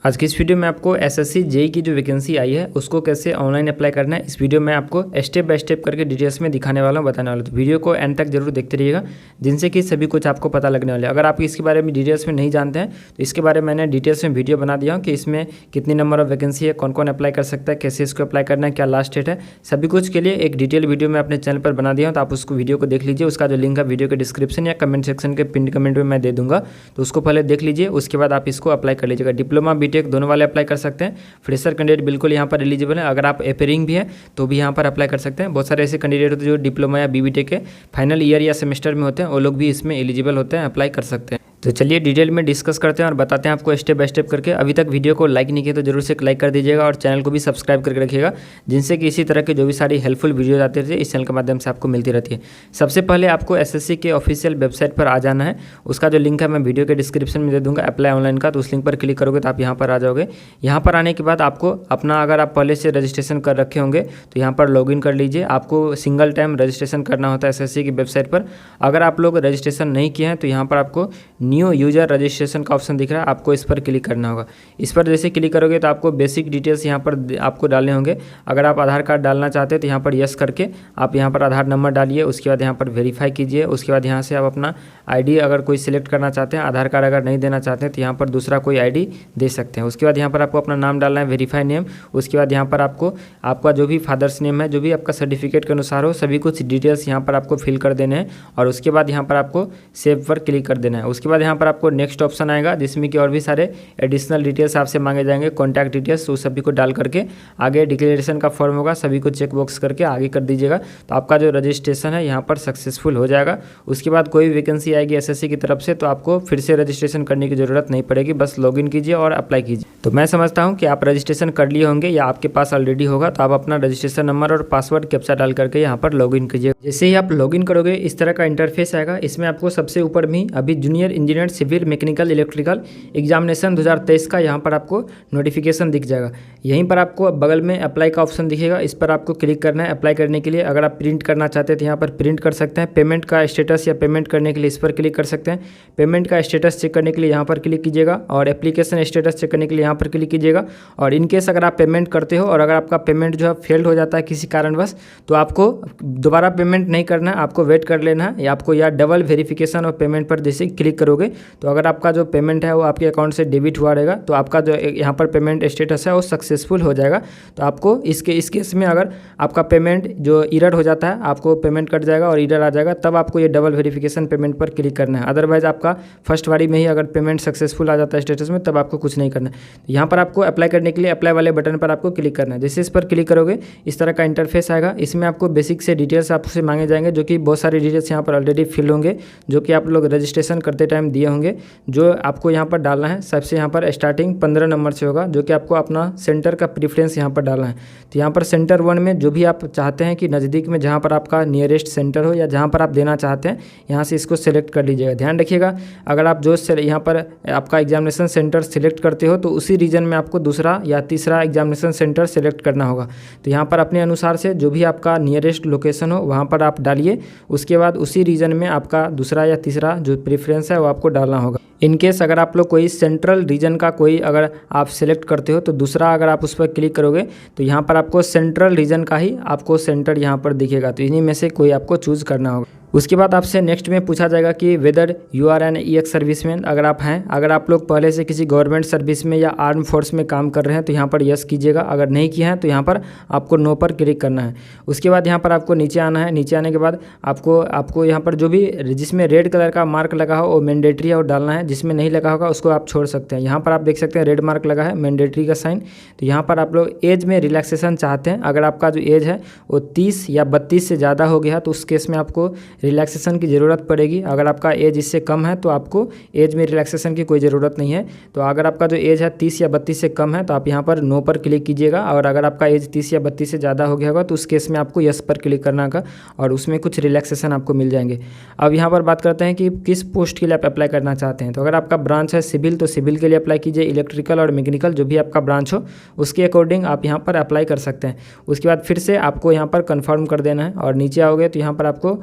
आज की इस वीडियो में आपको एसएससी जेईई की जो वैकेंसी आई है उसको कैसे ऑनलाइन अप्लाई करना है, इस वीडियो में आपको स्टेप बाय स्टेप करके डिटेल्स में दिखाने वाला हूँ, बताने वाला हूँ। तो वीडियो को एंड तक जरूर देखते रहिएगा, जिनसे कि सभी कुछ आपको पता लगने वाला है। अगर आप इसके बारे में डिटेल्स में नहीं जानते हैं तो इसके बारे में मैंने डिटेल्स में वीडियो बना दिया हूँ कि इसमें कितनी नंबर ऑफ वैकेंसी है, कौन कौन अप्लाई कर सकता है, कैसे इसको अप्लाई करना है, क्या लास्ट डेट है, सभी कुछ के लिए एक डिटेल वीडियो मैं अपने चैनल पर बना दिया हूँ। तो आप उसको वीडियो को देख लीजिए। उसका जो लिंक है वीडियो के डिस्क्रिप्शन या कमेंट सेक्शन के पिन कमेंट में मैं दे दूंगा, तो उसको पहले देख लीजिए। उसके बाद आप इसको अप्लाई कर लीजिएगा। डिप्लोमा बीटेक दोनों वाले अप्लाई कर सकते हैं। फ्रेशर कैंडिडेट बिल्कुल यहाँ पर एलिजिबल है। अगर आप एपेयरिंग भी है तो भी यहाँ पर अप्लाई कर सकते हैं। बहुत सारे ऐसे कैंडिडेट होते हैं जो डिप्लोमा या बीबीटेक के फाइनल ईयर या सेमेस्टर में होते हैं, वो लोग भी इसमें एलिजिबल होते हैं, अप्लाई कर सकते हैं। तो चलिए डिटेल में डिस्कस करते हैं और बताते हैं आपको स्टेप बाय स्टेप करके। अभी तक वीडियो को लाइक नहीं किया तो जरूर से लाइक कर दीजिएगा और चैनल को भी सब्सक्राइब करके रखिएगा, जिनसे कि इसी तरह की जो भी सारी हेल्पफुल वीडियोज आती रहती है इस चैनल के माध्यम से आपको मिलती रहती है। सबसे पहले आपको एसएससी के ऑफिशियल वेबसाइट पर आ जाना है। उसका जो लिंक है मैं वीडियो के डिस्क्रिप्शन में दे दूँगा, अप्लाई ऑनलाइन का। तो उस लिंक पर क्लिक करोगे तो आप यहाँ पर आ जाओगे। यहाँ पर आने के बाद आपको अपना, अगर आप पहले से रजिस्ट्रेशन कर रखे होंगे तो यहाँ पर लॉगिन कर लीजिए। आपको सिंगल टाइम रजिस्ट्रेशन करना होता है एसएससी की वेबसाइट पर। अगर आप लोग रजिस्ट्रेशन नहीं किए हैं तो यहाँ पर आपको न्यू यूजर रजिस्ट्रेशन का ऑप्शन दिख रहा है, आपको इस पर क्लिक करना होगा। इस पर जैसे क्लिक करोगे तो आपको बेसिक डिटेल्स यहाँ पर आपको डालने होंगे। अगर आप आधार कार्ड डालना चाहते हैं तो यहाँ पर यस करके आप यहाँ पर आधार नंबर डालिए। उसके बाद यहाँ पर वेरीफाई कीजिए। उसके बाद यहाँ से आप अपना आईडी अगर कोई सिलेक्ट करना चाहते हैं, आधार कार्ड अगर नहीं देना चाहते हैं तो यहाँ पर दूसरा कोई आईडी दे सकते हैं। उसके बाद यहाँ पर आपको अपना नाम डालना है, वेरीफाई नेम। उसके बाद यहाँ पर आपको आपका जो भी फादर्स नेम है, जो भी आपका सर्टिफिकेट के अनुसार हो, सभी कुछ डिटेल्स यहाँ पर आपको फिल कर देने हैं। और उसके बाद यहाँ पर आपको सेव पर क्लिक कर देना है। उसके बाद यहाँ पर आपको नेक्स्ट ऑप्शन आएगा, जिसमें कि और भी सारे एडिशनल डिटेल्स आपसे मांगे जाएंगे, कॉन्टैक्ट डिटेल्स। तो सभी को डाल करके आगे डिक्लेरेशन का फॉर्म होगा, सभी को चेक बॉक्स करके आगे कर दीजिएगा। तो आपका जो रजिस्ट्रेशन है यहाँ पर सक्सेसफुल हो जाएगा। उसके बाद कोई वैकेंसी आएगी एसएससी की तरफ से तो आपको फिर से रजिस्ट्रेशन करने की ज़रूरत नहीं पड़ेगी, बस लॉगिन कीजिए और अप्लाई कीजिए। तो मैं समझता हूँ कि आप रजिस्ट्रेशन कर लिए होंगे या आपके पास ऑलरेडी होगा, तो आप अपना रजिस्ट्रेशन नंबर और पासवर्ड कैप्चा डाल करके यहाँ पर लॉगिन कीजिए। जैसे ही आप लॉगिन करोगे इस तरह का इंटरफेस आएगा। इसमें आपको सबसे ऊपर में अभी junior engineer civil mechanical electrical examination 2023 का यहाँ पर आपको नोटिफिकेशन दिख जाएगा। यहीं पर आपको बगल में अप्लाई का ऑप्शन दिखेगा, इस पर आपको क्लिक करना है अप्लाई करने के लिए। अगर आप प्रिंट करना चाहते हैं तो यहाँ पर प्रिंट कर सकते हैं। पेमेंट का स्टेटस या पेमेंट करने के लिए इस पर क्लिक कर सकते हैं। पेमेंट का स्टेटस चेक करने के लिए यहाँ पर क्लिक कीजिएगा और एप्लीकेशन स्टेटस चेक करने के लिए यहाँ पर क्लिक कीजिएगा। और इनकेस अगर आप पेमेंट करते हो और अगर आपका पेमेंट जो है फेल्ड हो जाता है किसी कारणवश, तो आपको दोबारा पेमेंट नहीं करना है, आपको वेट कर लेना है। या आपको या डबल वेरिफिकेशन और पेमेंट पर जैसे क्लिक करोगे तो अगर आपका जो पेमेंट है वो आपके अकाउंट से डेबिट हुआ रहेगा तो आपका जो यहाँ पर पेमेंट स्टेटस है वो सक्सेसफुल हो जाएगा। तो आपको इस केस में अगर आपका पेमेंट जो एरर हो जाता है, आपको पेमेंट कट जाएगा और एरर आ जाएगा, तब आपको ये डबल वेरिफिकेशन पेमेंट पर क्लिक करना है। अदरवाइज आपका फर्स्ट बारी में ही अगर पेमेंट सक्सेसफुल आ जाता है स्टेटस में, तब आपको कुछ नहीं करना है। तो यहाँ पर आपको अप्लाई करने के लिए अप्लाई वाले बटन पर आपको क्लिक करना है। जैसे इस पर क्लिक करोगे इस तरह का इंटरफेस आएगा। इसमें आपको बेसिक से डिटेल्स आपसे मांगे जाएंगे, जो कि बहुत सारे डिटेल्स यहाँ पर ऑलरेडी फिल होंगे, जो कि आप लोग रजिस्ट्रेशन करते टाइम दिए होंगे। जो आपको यहाँ पर डालना है, सबसे यहाँ पर स्टार्टिंग 15 नंबर से होगा, जो कि आपको अपना सेंटर का प्रेफरेंस यहाँ पर डालना है। तो यहाँ पर सेंटर 1 में जो भी आप चाहते हैं कि नज़दीक में जहाँ पर आपका नियरेस्ट सेंटर हो या जहाँ पर आप देना चाहते हैं, यहाँ से इसको सेलेक्ट कर लीजिएगा। ध्यान रखिएगा, अगर आप जो यहाँ पर आपका एग्जामिनेशन सेंटर सेलेक्ट करते हो तो उसी रीजन में आपको दूसरा या तीसरा एग्जामिनेशन सेंटर सेलेक्ट करना होगा। तो यहाँ पर अपने अनुसार से जो भी आपका नियरेस्ट लोकेशन हो वहाँ पर आप डालिए। उसके बाद उसी रीजन में आपका दूसरा या तीसरा जो प्रेफरेंस है वो आपको डालना होगा। इनकेस अगर आप लोग कोई सेंट्रल रीजन का कोई अगर आप सेलेक्ट करते हो तो दूसरा अगर आप उस पर क्लिक करोगे तो यहाँ पर आपको सेंट्रल रीजन का ही आपको सेंटर यहाँ पर दिखेगा। तो इन्हीं में से कोई आपको चूज़ करना होगा। उसके बाद आपसे नेक्स्ट में पूछा जाएगा कि whether you are an ex serviceman, अगर आप हैं, अगर आप लोग पहले से किसी गवर्नमेंट सर्विस में या आर्म फोर्स में काम कर रहे हैं तो यहाँ पर यस कीजिएगा। अगर नहीं किया है तो यहाँ पर आपको नो पर क्लिक करना है। उसके बाद यहाँ पर आपको नीचे आना है। नीचे आने के बाद आपको यहाँ पर जो भी जिसमें रेड कलर का मार्क लगा हो वो मैंडेटरी है और डालना है। जिसमें नहीं लगा होगा उसको आप छोड़ सकते हैं। यहाँ पर आप देख सकते हैं रेड मार्क लगा है, मैंडेटरी का साइन। तो यहाँ पर आप लोग एज में रिलैक्सेशन चाहते हैं। अगर आपका जो एज है वो 30 या 32 से ज़्यादा हो गया तो उस केस में आपको रिलैक्सेशन की ज़रूरत पड़ेगी। अगर आपका एज इससे कम है तो आपको एज में रिलैक्सेशन की कोई ज़रूरत नहीं है। तो अगर आपका जो एज है 30 या 32 से कम है तो आप यहाँ पर नो पर क्लिक कीजिएगा। और अगर आपका एज 30 या 32 से ज़्यादा हो गया होगा तो उस केस में आपको यस पर क्लिक करना होगा और उसमें कुछ रिलैक्सेशन आपको मिल जाएंगे। अब यहाँ पर बात करते हैं कि किस पोस्ट के लिए आप अप्लाई करना चाहते हैं। तो अगर आपका ब्रांच है सिविल तो सिविल के लिए अप्लाई कीजिए। इलेक्ट्रिकल और मैकेनिकल जो भी आपका ब्रांच हो उसके अकॉर्डिंग आप यहाँ पर अप्लाई कर सकते हैं। उसके बाद फिर से आपको यहाँ पर कन्फर्म कर देना है और नीचे आओगे तो यहाँ पर आपको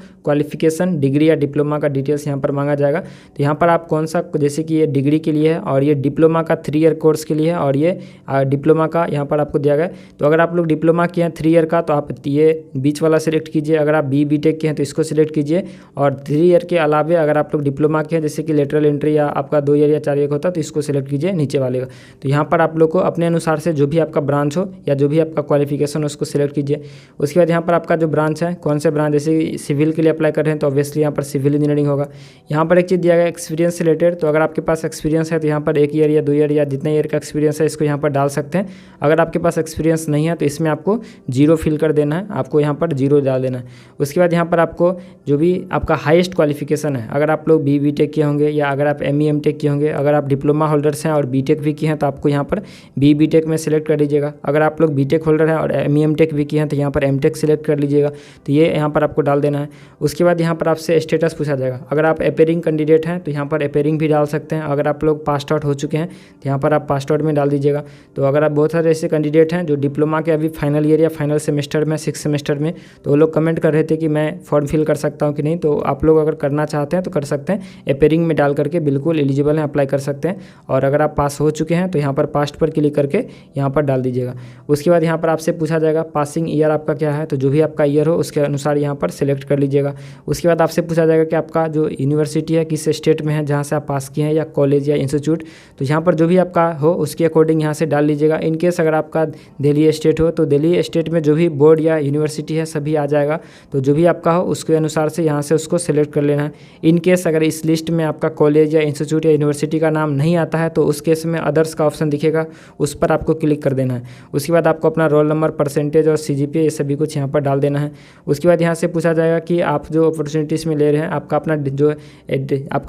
क्वालिफिकेशन, डिग्री या डिप्लोमा का डिटेल्स यहाँ पर मांगा जाएगा। तो यहाँ पर आप कौन सा, जैसे कि ये डिग्री के लिए है और ये डिप्लोमा का 3 ईयर कोर्स के लिए है और ये डिप्लोमा का यहाँ पर आपको दिया गया है। तो अगर आप लोग डिप्लोमा किए हैं 3 ईयर का तो आप ये बीच वाला सिलेक्ट कीजिए। अगर आप बी.टेक के हैं तो इसको सिलेक्ट कीजिए। और 3 ईयर के अलावे अगर आप लोग डिप्लोमा के हैं, जैसे कि लेटरल एंट्री या आपका 2 ईयर या 4 ईयर का होता है, तो इसको सिलेक्ट कीजिए नीचे वाले का। तो यहाँ पर आप लोग को अपने अनुसार से जो भी आपका ब्रांच हो या जो भी आपका क्वालिफिकेशन हो उसको सिलेक्ट कीजिए। उसके बाद यहाँ पर आपका जो ब्रांच है, कौन से ब्रांच, जैसे सिविल के लिए अप्लाई कर रहे हैं तो ऑब्वियसली यहाँ पर सिविल इंजीनियरिंग होगा। यहाँ पर एक चीज़ दिया गया एक्सपीरियंस से रिलेटेड। तो अगर आपके पास एक्सपीरियंस है तो यहाँ पर 1 ईयर या 2 ईयर या जितने ईयर का एक्सपीरियंस है इसको यहाँ पर डाल सकते हैं। अगर आपके पास एक्सपीरियंस नहीं है तो इसमें आपको 0 फिल कर देना है, आपको यहाँ पर 0 डाल देना है। उसके बाद यहाँ पर आपको जो भी आपका हाईएस्ट क्वालिफिकेशन है, अगर आप लोग बी.टेक किए होंगे या अगर आप एम.टेक किए होंगे, अगर आप डिप्लोमा होल्डर्स हैं और बी.टेक भी किए हैं तो आपको यहाँ पर बी.टेक में सिलेक्ट कर लीजिएगा। अगर आप लोग बी.टेक होल्डर हैं और एम.टेक भी किए हैं तो यहाँ पर एम.टेक सिलेक्ट कर लीजिएगा। तो ये यहाँ पर आपको डाल देना है। उसके बाद यहाँ पर आपसे स्टेटस पूछा जाएगा। अगर आप अपेयरिंग कैंडिडेट हैं तो यहाँ पर अपेयरिंग भी डाल सकते हैं। अगर आप लोग पास आउट हो चुके हैं तो यहाँ पर आप पास आउट में डाल दीजिएगा। तो अगर आप बहुत सारे ऐसे कैंडिडेट हैं जो डिप्लोमा के अभी फाइनल ईयर या फाइनल सेमेस्टर में 6 सेमेस्टर में, तो वो लोग कमेंट कर रहे थे कि मैं फॉर्म फिल कर सकता हूँ कि नहीं। तो आप लोग अगर करना चाहते हैं तो कर सकते हैं, अपेयरिंग में डाल करके बिल्कुल एलिजिबल हैं, अप्लाई कर सकते हैं। और अगर आप पास हो चुके हैं तो यहाँ पर पास्ट पर क्लिक करके यहाँ पर डाल दीजिएगा। उसके बाद यहाँ पर आपसे पूछा जाएगा पासिंग ईयर आपका क्या है, तो जो भी आपका ईयर हो उसके अनुसार यहाँ पर सिलेक्ट कर लीजिएगा। उसके बाद आपसे पूछा जाएगा कि आपका जो यूनिवर्सिटी है किस स्टेट में है जहाँ से आप पास किए हैं, या कॉलेज या इंस्टीट्यूट। तो यहाँ पर जो भी आपका हो उसके अकॉर्डिंग यहाँ से डाल लीजिएगा। इन केस अगर आपका दिल्ली स्टेट हो तो दिल्ली स्टेट में जो भी बोर्ड या यूनिवर्सिटी है सभी आ जाएगा। तो जो भी आपका हो उसके अनुसार से यहाँ से उसको सिलेक्ट कर लेना है। इन केस अगर इस लिस्ट में आपका कॉलेज या इंस्टीट्यूट या यूनिवर्सिटी का नाम नहीं आता है तो उस केस में अदर्स का ऑप्शन दिखेगा, उस पर आपको क्लिक कर देना है। उसके बाद आपको अपना रोल नंबर, परसेंटेज और CGPA ये सभी कुछ यहाँ पर डाल देना है। उसके बाद यहाँ से पूछा जाएगा कि आप जो अपॉर्चुनिटीज़ में ले रहे हैं, आपका अपना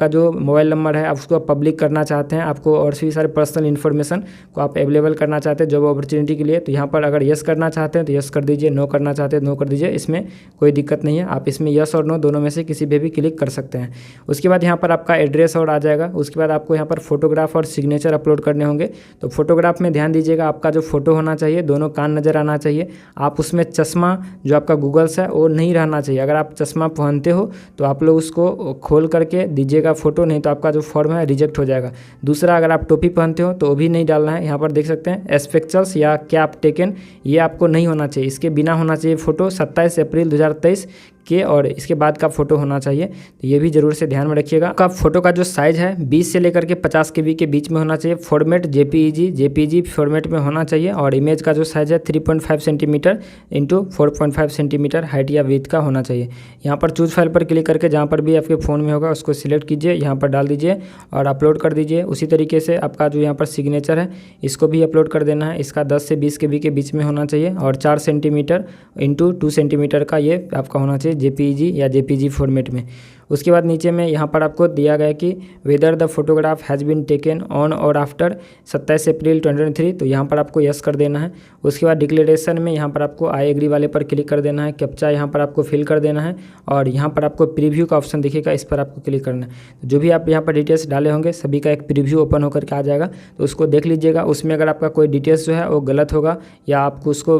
जो मोबाइल नंबर है आप उसको पब्लिक करना चाहते हैं, आपको और भी सारे पर्सनल इन्फॉर्मेशन को आप अवेलेबल करना चाहते हैं जॉब अपॉर्चुनिटी के लिए। तो यहाँ पर अगर यस करना चाहते हैं तो यस कर दीजिए, नो करना चाहते हैं नो कर दीजिए। इसमें कोई दिक्कत नहीं है, आप इसमें यस और नो दोनों में से किसी पे भी क्लिक कर सकते हैं। उसके बाद यहाँ पर आपका एड्रेस और आ जाएगा। उसके बाद आपको यहाँ पर फोटोग्राफ और सिग्नेचर अपलोड करने होंगे। तो फोटोग्राफ में ध्यान दीजिएगा, आपका जो फोटो होना चाहिए दोनों कान नज़र आना चाहिए। आप उसमें चश्मा जो आपका गूगल्स है वो नहीं रहना चाहिए। अगर आप चश्मा पहनते हो तो आप लोग उसको खोल करके दीजिएगा फ़ोटो, नहीं तो आपका जो फॉर्म है रिजेक्ट हो जाएगा। दूसरा, अगर आप टोपी पहनते हो तो वो भी नहीं डालना है। यहाँ पर देख सकते हैं एस्पेक्चर्स या कैप टेकन, ये आपको नहीं होना चाहिए। इसके बिना होना चाहिए फ़ोटो 27 अप्रैल 2023 के, और इसके बाद का फ़ोटो होना चाहिए। तो ये भी ज़रूर से ध्यान में रखिएगा। आपका फ़ोटो का जो साइज़ है 20 से लेकर के 50 KB के बीच में होना चाहिए। फॉर्मेट JPEG फॉर्मेट में होना चाहिए। और इमेज का जो साइज़ है 3.5 सेंटीमीटर इंटू 4.5 सेंटीमीटर हाइट या विड्थ का होना चाहिए। यहाँ पर चूज़ फाइल पर क्लिक करके जहाँ पर भी आपके फ़ोन में होगा उसको सिलेक्ट कीजिए, यहाँ पर डाल दीजिए और अपलोड कर दीजिए। उसी तरीके से आपका जो यहाँ पर सिग्नेचर है इसको भी अपलोड कर देना है। इसका 10 से 20 KB के बीच में होना चाहिए और 4 सेंटीमीटर इंटू 2 सेंटीमीटर का ये आपका होना चाहिए JPEG या JPG फॉर्मेट में। उसके बाद नीचे में यहाँ पर आपको दिया गया है कि whether the photograph has been taken on और आफ्टर 27 अप्रैल 2023, तो यहाँ पर आपको यस कर देना है। उसके बाद डिक्लेरेशन में यहाँ पर आपको आई एग्री वाले पर क्लिक कर देना है। कैप्चा यहाँ पर आपको फिल कर देना है और यहाँ पर आपको प्रीव्यू का ऑप्शन दिखेगा, इस पर आपको क्लिक करना है। तो जो भी आप यहाँ पर डिटेल्स डाले होंगे सभी का एक प्रीव्यू ओपन होकर के आ जाएगा, तो उसको देख लीजिएगा। उसमें अगर आपका कोई डिटेल्स जो है वो गलत होगा या आपको उसको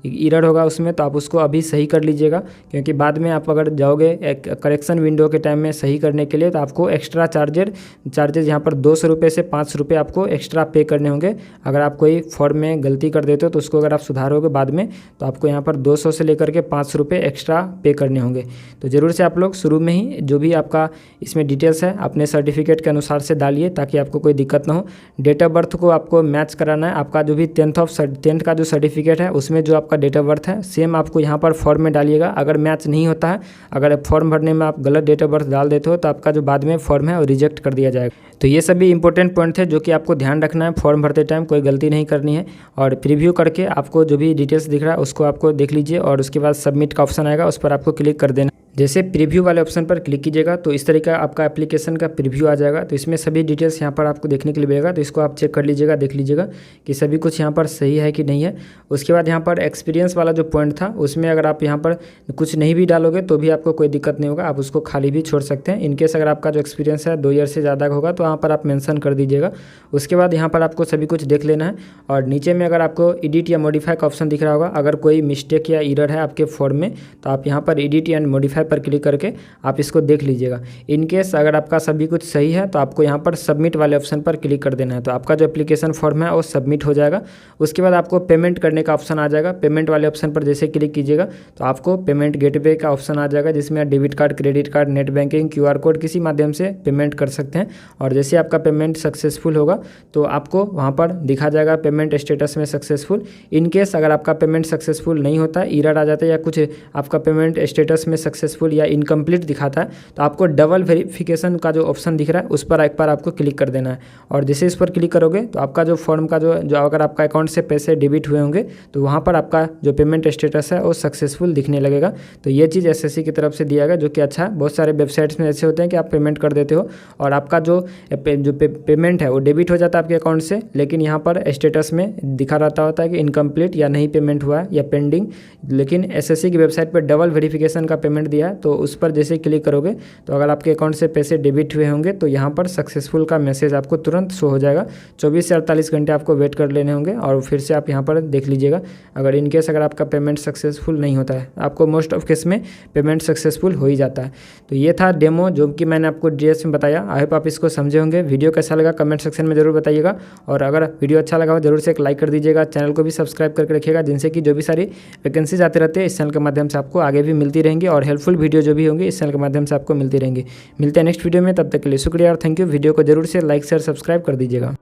एरर होगा उसमें, तो आप उसको अभी सही कर लीजिएगा, क्योंकि बाद में आप अगर जाओगे करेक्शन विंडो के टाइम में सही करने के लिए तो आपको एक्स्ट्रा चार्जेस यहाँ पर 200 रुपये से 500 रुपये आपको एक्स्ट्रा पे करने होंगे। अगर आप कोई फॉर्म में गलती कर देते हो तो उसको अगर आप सुधारोगे बाद में तो आपको यहाँ पर 200 से लेकर के 500 रुपये एक्स्ट्रा पे करने होंगे। तो ज़रूर से आप लोग शुरू में ही जो भी आपका इसमें डिटेल्स है अपने सर्टिफिकेट के अनुसार से डालिए ताकि आपको कोई दिक्कत ना हो। डेट ऑफ बर्थ को आपको मैच कराना है। आपका जो भी 10th का जो सर्टिफिकेट है उसमें जो आपका डेट ऑफ बर्थ है सेम आपको यहाँ पर फॉर्म में डालिएगा। अगर मैच नहीं होता है, अगर फॉर्म भरने में आप गलत डेट ऑफ बर्थ डाल देते हो तो आपका जो बाद में फॉर्म है वो रिजेक्ट कर दिया जाएगा। तो ये सभी इंपॉर्टेंट पॉइंट थे जो कि आपको ध्यान रखना है। फॉर्म भरते टाइम कोई गलती नहीं करनी है और प्रीव्यू करके आपको जो भी डिटेल्स दिख रहा है उसको आपको देख लीजिए और उसके बाद सबमिट का ऑप्शन आएगा, उस पर आपको क्लिक कर देना। जैसे प्रीव्यू वाले ऑप्शन पर क्लिक कीजिएगा तो इस तरीके का आपका एप्लीकेशन का प्रीव्यू आ जाएगा। तो इसमें सभी डिटेल्स यहाँ पर आपको देखने के लिए मिलेगा, तो इसको आप चेक कर लीजिएगा, देख लीजिएगा कि सभी कुछ यहाँ पर सही है कि नहीं है। उसके बाद यहाँ पर एक्सपीरियंस वाला जो पॉइंट था उसमें अगर आप यहाँ पर कुछ नहीं भी डालोगे तो भी आपको कोई दिक्कत नहीं होगा, आप उसको खाली भी छोड़ सकते हैं। इनकेस अगर आपका जो एक्सपीरियंस है 2 ईयर से ज़्यादा होगा तो वहाँ पर आप मेंशन कर दीजिएगा। उसके बाद यहाँ पर आपको सभी कुछ देख लेना है और नीचे में अगर आपको एडिट या मॉडिफाई का ऑप्शन दिख रहा होगा, अगर कोई मिस्टेक या एरर है आपके फॉर्म में तो आप यहाँ पर एडिट एंड मॉडिफाई पर क्लिक करके आप इसको देख लीजिएगा। इनकेस अगर आपका सभी कुछ सही है तो आपको यहाँ पर सबमिट वाले ऑप्शन पर क्लिक कर देना है, तो आपका जो एप्लीकेशन फॉर्म है वो सबमिट हो जाएगा। उसके बाद आपको पेमेंट करने का ऑप्शन आ जाएगा। पेमेंट वाले ऑप्शन पर जैसे क्लिक कीजिएगा तो आपको पेमेंट गेटवे का ऑप्शन आ जाएगा, जिसमें आप debit card, credit card, net banking, QR code किसी माध्यम से पेमेंट कर सकते हैं। और जैसे आपका पेमेंट सक्सेसफुल होगा तो आपको वहाँ पर दिखा जाएगा पेमेंट स्टेटस में सक्सेसफुल। इनकेस अगर आपका पेमेंट सक्सेसफुल नहीं होता, एरर आ जाता है या कुछ आपका पेमेंट स्टेटस में सक्सेसफुल या इनकम्प्लीट दिखाता है, तो आपको डबल वेरिफिकेशन का जो ऑप्शन दिख रहा है उस पर एक बार आपको क्लिक कर देना है। और जैसे इस पर क्लिक करोगे तो आपका जो फॉर्म का जो अगर आपका अकाउंट से पैसे डेबिट हुए होंगे तो वहाँ पर आपका जो पेमेंट स्टेटस है वो सक्सेसफुल दिखने लगेगा। तो ये चीज़ SSC की तरफ से दिया गया, जो कि अच्छा है। बहुत सारे वेबसाइट्स में ऐसे होते हैं कि आप पेमेंट कर देते हो और आपका जो पेमेंट है वो डेबिट हो जाता है आपके अकाउंट से, लेकिन यहाँ पर स्टेटस में दिखा रहता होता है कि इनकम्प्लीट या नहीं पेमेंट हुआ है या पेंडिंग। लेकिन SSC की वेबसाइट पर डबल वेरिफिकेशन का पेमेंट दिया है, तो उस पर जैसे क्लिक करोगे तो अगर आपके अकाउंट से पैसे डेबिट हुए होंगे तो यहाँ पर सक्सेसफुल का मैसेज आपको तुरंत शो हो जाएगा। 24 से 48 घंटे आपको वेट कर लेने होंगे और फिर से आप यहाँ पर देख लीजिएगा। अगर इनकेस अगर आपका पेमेंट सक्सेसफुल नहीं होता है, आपको मोस्ट ऑफ केस में पेमेंट सक्सेसफुल हो ही जाता है। तो ये था डेमो जो कि मैंने आपको डिटेल्स में बताया। आई होप आप इसको समझे होंगे। वीडियो कैसा लगा कमेंट सेक्शन में जरूर बताइएगा, और अगर वीडियो अच्छा लगा हो जरूर से एक लाइक कर दीजिएगा। चैनल को भी सब्सक्राइब करके रखिएगा, जिनसे कि जो भी सारी वैकेंसीज आते रहते हैं इस चैनल के माध्यम से आपको आगे भी मिलती रहेंगी, और हेल्पफुल वीडियो जो भी होंगी इस चैनल के माध्यम से आपको मिलती रहेंगी। मिलते हैं नेक्स्ट वीडियो में, तब तक के लिए शुक्रिया और थैंक यू। वीडियो को जरूर से लाइक शेयर सब्सक्राइब कर दीजिएगा।